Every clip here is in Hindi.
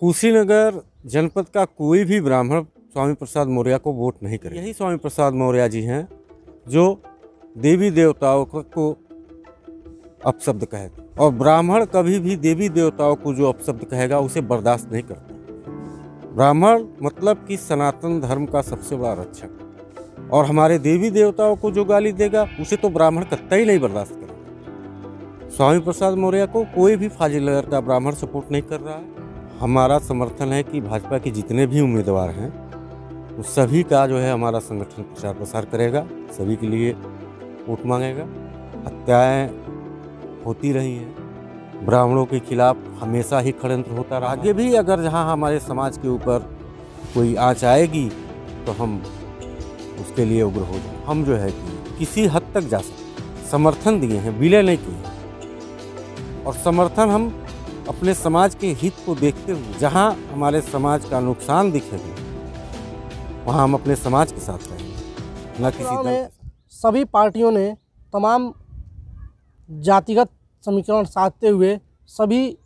कुशीनगर जनपद का कोई भी ब्राह्मण स्वामी प्रसाद मौर्य को वोट नहीं करेगा। यही स्वामी प्रसाद मौर्य जी हैं जो देवी देवताओं को अपशब्द कहते, और ब्राह्मण कभी भी देवी देवताओं को जो अपशब्द कहेगा उसे बर्दाश्त नहीं करता। ब्राह्मण मतलब कि सनातन धर्म का सबसे बड़ा रक्षक, और हमारे देवी देवताओं को जो गाली देगा उसे तो ब्राह्मण कतई नहीं बर्दाश्त करेगा। स्वामी प्रसाद मौर्य को कोई भी फाजिलनगर का ब्राह्मण सपोर्ट नहीं कर रहा है। हमारा समर्थन है कि भाजपा के जितने भी उम्मीदवार हैं उस सभी का जो है हमारा संगठन प्रचार प्रसार करेगा, सभी के लिए वोट मांगेगा। हत्याएं होती रही हैं, ब्राह्मणों के खिलाफ हमेशा ही षड्यंत्र होता रहा। आगे भी अगर जहां हमारे समाज के ऊपर कोई आंच आएगी तो हम उसके लिए उग्र हो जाए। हम जो है कि किसी हद तक जा सकते, समर्थन दिए हैं, विलय नहीं किए, और समर्थन हम अपने समाज के हित को देखते हुए जहां हमारे समाज का नुकसान दिखेगा वहां हम अपने समाज के साथ रहेंगे, न किसी दल। सभी पार्टियों ने तमाम जातिगत समीकरण साधते हुए सभी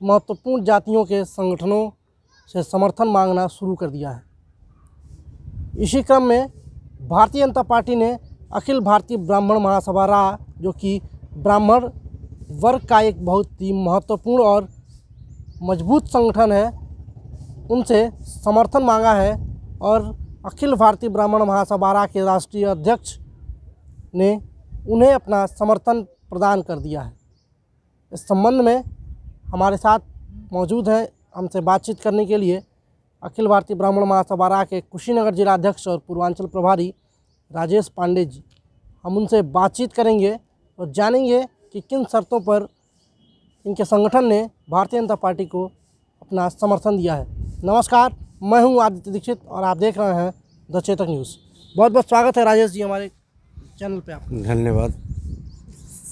महत्वपूर्ण जातियों के संगठनों से समर्थन मांगना शुरू कर दिया है। इसी क्रम में भारतीय जनता पार्टी ने अखिल भारतीय ब्राह्मण महासभा रा, जो कि ब्राह्मण वर्ग का एक बहुत ही महत्वपूर्ण और मजबूत संगठन है, उनसे समर्थन मांगा है। और अखिल भारतीय ब्राह्मण महासभा रा के राष्ट्रीय अध्यक्ष ने उन्हें अपना समर्थन प्रदान कर दिया है। इस संबंध में हमारे साथ मौजूद हैं हमसे बातचीत करने के लिए अखिल भारतीय ब्राह्मण महासभा रा के कुशीनगर जिला अध्यक्ष और पूर्वांचल प्रभारी राजेश पांडे जी। हम उनसे बातचीत करेंगे और जानेंगे कि किन शर्तों पर इनके संगठन ने भारतीय जनता पार्टी को अपना समर्थन दिया है। नमस्कार, मैं हूं आदित्य दीक्षित और आप देख रहे हैं द चेतक न्यूज़। बहुत बहुत स्वागत है राजेश जी हमारे चैनल पे आपका। धन्यवाद।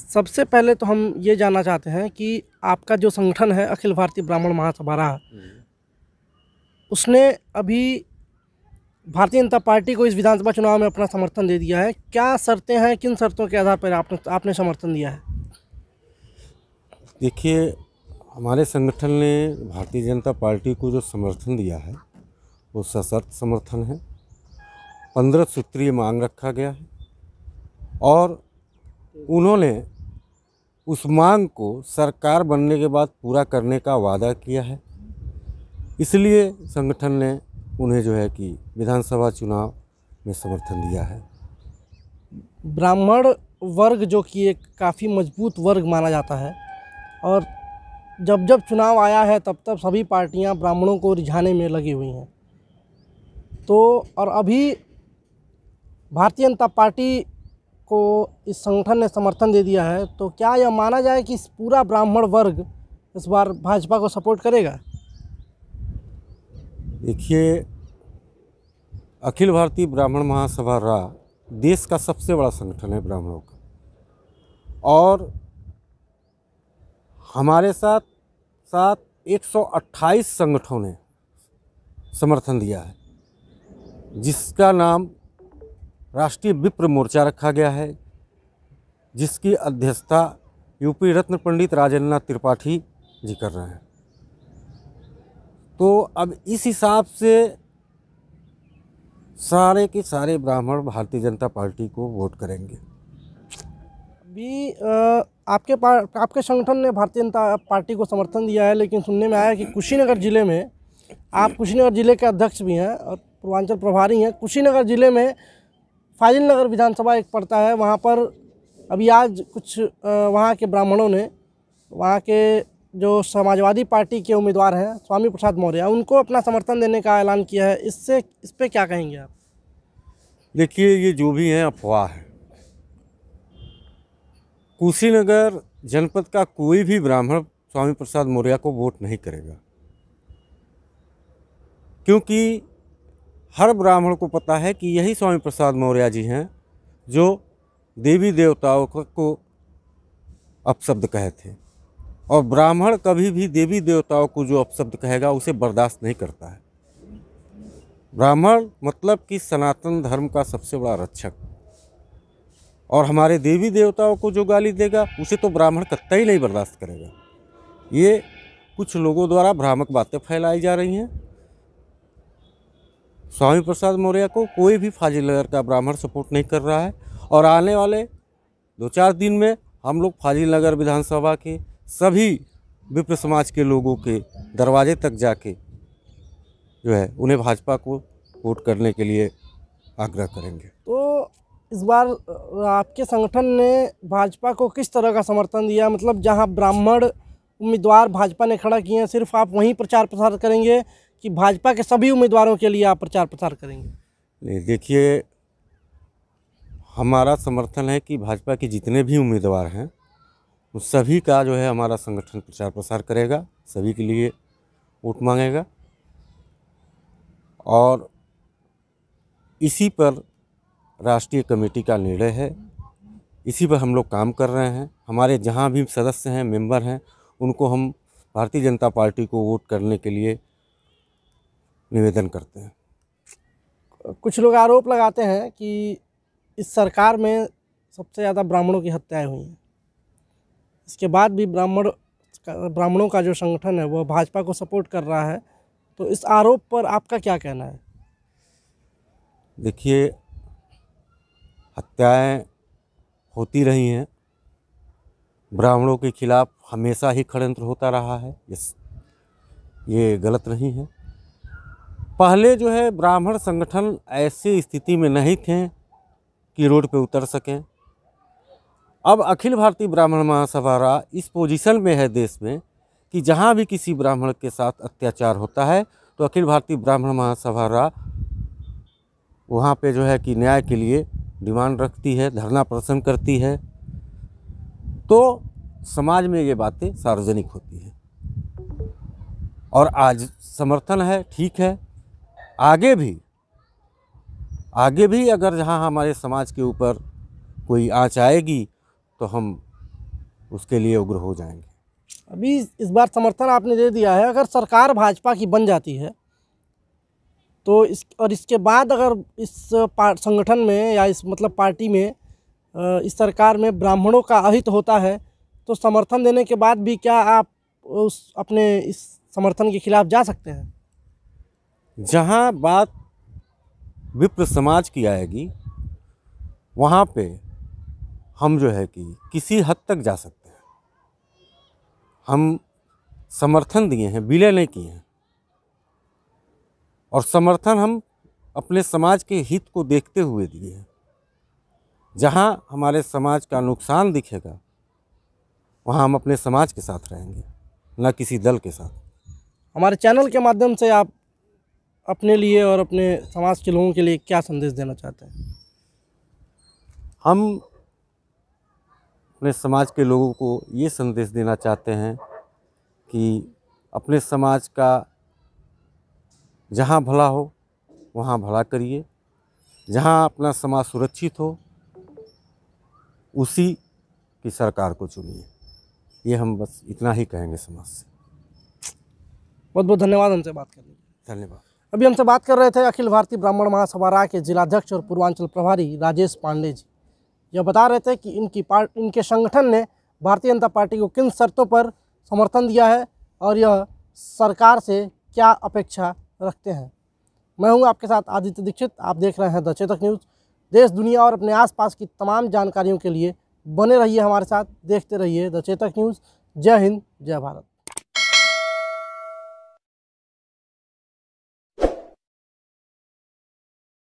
सबसे पहले तो हम ये जानना चाहते हैं कि आपका जो संगठन है अखिल भारतीय ब्राह्मण महासभा रा, उसने अभी भारतीय जनता पार्टी को इस विधानसभा चुनाव में अपना समर्थन दे दिया है। क्या शर्तें हैं, किन शर्तों के आधार पर आपने समर्थन दिया है? देखिए, हमारे संगठन ने भारतीय जनता पार्टी को जो समर्थन दिया है वो सशर्त समर्थन है। 15 सूत्रीय मांग रखा गया है और उन्होंने उस मांग को सरकार बनने के बाद पूरा करने का वादा किया है। इसलिए संगठन ने उन्हें जो है कि विधानसभा चुनाव में समर्थन दिया है। ब्राह्मण वर्ग जो कि एक काफ़ी मजबूत वर्ग माना जाता है, और जब जब चुनाव आया है तब तब सभी पार्टियां ब्राह्मणों को रिझाने में लगी हुई हैं। तो और अभी भारतीय जनता पार्टी को इस संगठन ने समर्थन दे दिया है, तो क्या यह माना जाए कि पूरा ब्राह्मण वर्ग इस बार भाजपा को सपोर्ट करेगा? देखिए, अखिल भारतीय ब्राह्मण महासभा रा देश का सबसे बड़ा संगठन है ब्राह्मणों का, और हमारे साथ साथ 128 संगठनों ने समर्थन दिया है, जिसका नाम राष्ट्रीय विप्र मोर्चा रखा गया है, जिसकी अध्यक्षता यूपी रत्न पंडित राजेंद्र त्रिपाठी जी कर रहे हैं। तो अब इस हिसाब से सारे के सारे ब्राह्मण भारतीय जनता पार्टी को वोट करेंगे। अभी आपके संगठन ने भारतीय जनता पार्टी को समर्थन दिया है, लेकिन सुनने में आया कि कुशीनगर जिले में आप कुशीनगर जिले के अध्यक्ष भी हैं और पूर्वांचल प्रभारी हैं। कुशीनगर जिले में फाजिलनगर विधानसभा एक पड़ता है, वहाँ पर अभी आज कुछ वहाँ के ब्राह्मणों ने वहाँ के जो समाजवादी पार्टी के उम्मीदवार हैं स्वामी प्रसाद मौर्य, उनको अपना समर्थन देने का ऐलान किया है। इस पे क्या कहेंगे आप? देखिए, ये जो भी है अफवाह है। कुशीनगर जनपद का कोई भी ब्राह्मण स्वामी प्रसाद मौर्य को वोट नहीं करेगा, क्योंकि हर ब्राह्मण को पता है कि यही स्वामी प्रसाद मौर्य जी हैं जो देवी देवताओं को अपशब्द कहे थे, और ब्राह्मण कभी भी देवी देवताओं को जो अपशब्द कहेगा उसे बर्दाश्त नहीं करता है। ब्राह्मण मतलब कि सनातन धर्म का सबसे बड़ा रक्षक, और हमारे देवी देवताओं को जो गाली देगा उसे तो ब्राह्मण कतई नहीं बर्दाश्त करेगा। ये कुछ लोगों द्वारा भ्रामक बातें फैलाई जा रही हैं। स्वामी प्रसाद मौर्य को कोई भी फाजिलनगर का ब्राह्मण सपोर्ट नहीं कर रहा है और आने वाले 2-4 दिन में हम लोग फाजिलनगर विधानसभा के सभी विप्र समाज के लोगों के दरवाजे तक जाके जो है उन्हें भाजपा को वोट करने के लिए आग्रह करेंगे। तो इस बार आपके संगठन ने भाजपा को किस तरह का समर्थन दिया? मतलब जहां ब्राह्मण उम्मीदवार भाजपा ने खड़ा किए हैं, सिर्फ आप वहीं प्रचार प्रसार करेंगे कि भाजपा के सभी उम्मीदवारों के लिए आप प्रचार प्रसार करेंगे? नहीं, देखिए, हमारा समर्थन है कि भाजपा के जितने भी उम्मीदवार हैं उस सभी का जो है हमारा संगठन प्रचार प्रसार करेगा, सभी के लिए वोट मांगेगा और इसी पर राष्ट्रीय कमेटी का निर्णय है, इसी पर हम लोग काम कर रहे हैं। हमारे जहाँ भी सदस्य हैं, मेंबर हैं, उनको हम भारतीय जनता पार्टी को वोट करने के लिए निवेदन करते हैं। कुछ लोग आरोप लगाते हैं कि इस सरकार में सबसे ज़्यादा ब्राह्मणों की हत्याएं हुई हैं, इसके बाद भी ब्राह्मणों का जो संगठन है वो भाजपा को सपोर्ट कर रहा है, तो इस आरोप पर आपका क्या कहना है? देखिए, हत्याएं होती रही हैं, ब्राह्मणों के खिलाफ हमेशा ही षड्यंत्र होता रहा है, ये गलत नहीं है। पहले जो है ब्राह्मण संगठन ऐसी स्थिति में नहीं थे कि रोड पे उतर सकें। अब अखिल भारतीय ब्राह्मण महासभा इस पोजीशन में है देश में कि जहाँ भी किसी ब्राह्मण के साथ अत्याचार होता है तो अखिल भारतीय ब्राह्मण महासभा वहाँ पे जो है कि न्याय के लिए डिमांड रखती है, धरना प्रदर्शन करती है, तो समाज में ये बातें सार्वजनिक होती हैं और आज समर्थन है, ठीक है। आगे भी अगर जहाँ हमारे समाज के ऊपर कोई आँच आएगी तो हम उसके लिए उग्र हो जाएंगे। अभी इस बार समर्थन आपने दे दिया है, अगर सरकार भाजपा की बन जाती है तो इसके बाद अगर इस संगठन में या इस मतलब पार्टी में इस सरकार में ब्राह्मणों का अहित होता है तो समर्थन देने के बाद भी क्या आप अपने इस समर्थन के खिलाफ जा सकते हैं? जहाँ बात विप्र समाज की आएगी वहाँ पे हम जो है कि किसी हद तक जा सकते हैं। हम समर्थन दिए हैं, विलय नहीं किए हैं और समर्थन हम अपने समाज के हित को देखते हुए दिए हैं। जहाँ हमारे समाज का नुकसान दिखेगा वहाँ हम अपने समाज के साथ रहेंगे, न किसी दल के साथ। हमारे चैनल के माध्यम से आप अपने लिए और अपने समाज के लोगों के लिए क्या संदेश देना चाहते हैं? हम अपने समाज के लोगों को ये संदेश देना चाहते हैं कि अपने समाज का जहाँ भला हो वहाँ भला करिए, जहाँ अपना समाज सुरक्षित हो उसी की सरकार को चुनिए। ये हम बस इतना ही कहेंगे समाज से। बहुत बहुत धन्यवाद हमसे बात करने के लिए। धन्यवाद। अभी हमसे बात कर रहे थे अखिल भारतीय ब्राह्मण महासभा के जिलाध्यक्ष और पूर्वांचल प्रभारी राजेश पांडे जी। यह बता रहे थे कि इनके संगठन ने भारतीय जनता पार्टी को किन शर्तों पर समर्थन दिया है और यह सरकार से क्या अपेक्षा रखते हैं। मैं हूं आपके साथ आदित्य दीक्षित, आप देख रहे हैं द चेतक न्यूज़। देश दुनिया और अपने आसपास की तमाम जानकारियों के लिए बने रहिए हमारे साथ, देखते रहिए द चेतक न्यूज़। जय हिंद, जय भारत।